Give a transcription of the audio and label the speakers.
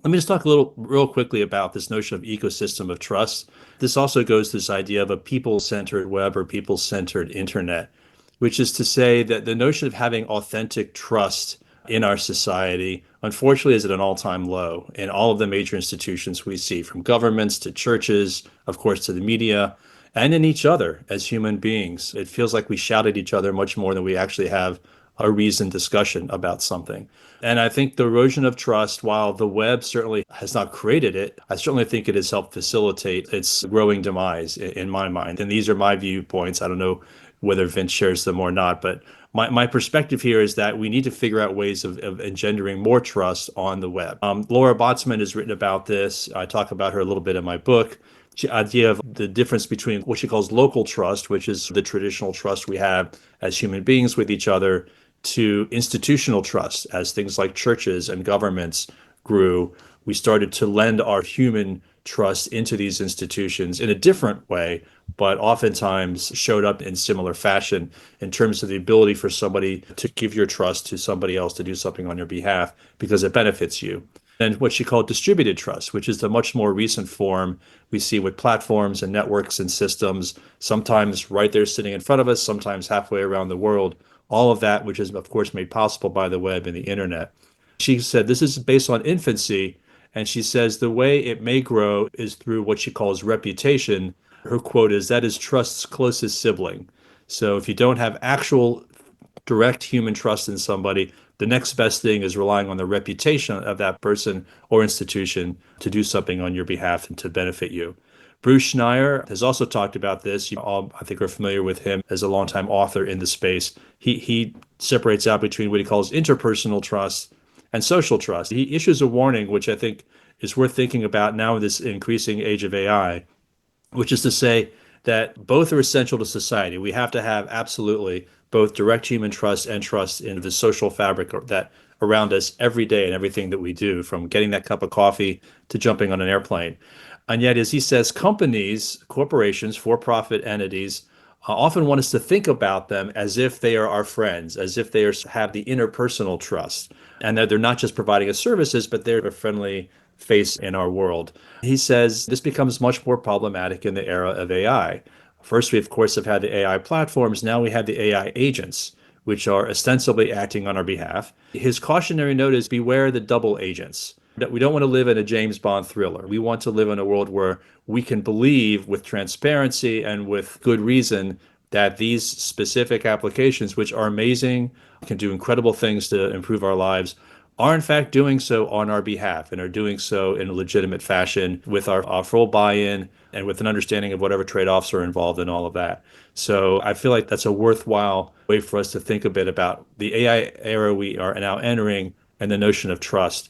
Speaker 1: Let me just talk a little real quickly about this notion of ecosystem of trust. This also goes to this idea of a people-centered web or people-centered internet, which is to say that the notion of having authentic trust in our society, unfortunately, is at an all-time low in all of the major institutions we see, from governments to churches, of course, to the media, and in each other as human beings. It feels like we shout at each other much more than we actually have a reasoned discussion about something. And I think the erosion of trust, while the web certainly has not created it, I certainly think it has helped facilitate its growing demise in my mind. And these are my viewpoints. I don't know whether Vince shares them or not, but my perspective here is that we need to figure out ways of engendering more trust on the web. Laura Botsman has written about this. I talk about her a little bit in my book. The idea of the difference between what she calls local trust, which is the traditional trust we have as human beings with each other, to institutional trust. As things like churches and governments grew, we started to lend our human trust into these institutions in a different way, but oftentimes showed up in similar fashion in terms of the ability for somebody to give your trust to somebody else to do something on your behalf because it benefits you. And what she called distributed trust, which is the much more recent form we see with platforms and networks and systems, sometimes right there sitting in front of us, sometimes halfway around the world, all of that, which is, of course, made possible by the web and the internet. She said this is based on infancy. And she says the way it may grow is through what she calls reputation. Her quote is, that is trust's closest sibling. So if you don't have actual direct human trust in somebody, the next best thing is relying on the reputation of that person or institution to do something on your behalf and to benefit you. Bruce Schneier has also talked about this. You all, I think, are familiar with him as a longtime author in the space. He separates out between what he calls interpersonal trust and social trust. He issues a warning, which I think is worth thinking about now in this increasing age of AI, which is to say that both are essential to society. We have to have absolutely both direct human trust and trust in the social fabric that around us every day and everything that we do, from getting that cup of coffee to jumping on an airplane. And yet, as he says, companies, corporations, for-profit entities often want us to think about them as if they are our friends, as if they have the interpersonal trust, and that they're not just providing us services, but they're a friendly face in our world. He says this becomes much more problematic in the era of AI. First, we, of course, have had the AI platforms. Now we have the AI agents, which are ostensibly acting on our behalf. His cautionary note is beware the double agents. That we don't want to live in a James Bond thriller. We want to live in a world where we can believe with transparency and with good reason that these specific applications, which are amazing, can do incredible things to improve our lives, are in fact doing so on our behalf and are doing so in a legitimate fashion with our full buy-in and with an understanding of whatever trade-offs are involved in all of that. So I feel like that's a worthwhile way for us to think a bit about the AI era we are now entering and the notion of trust.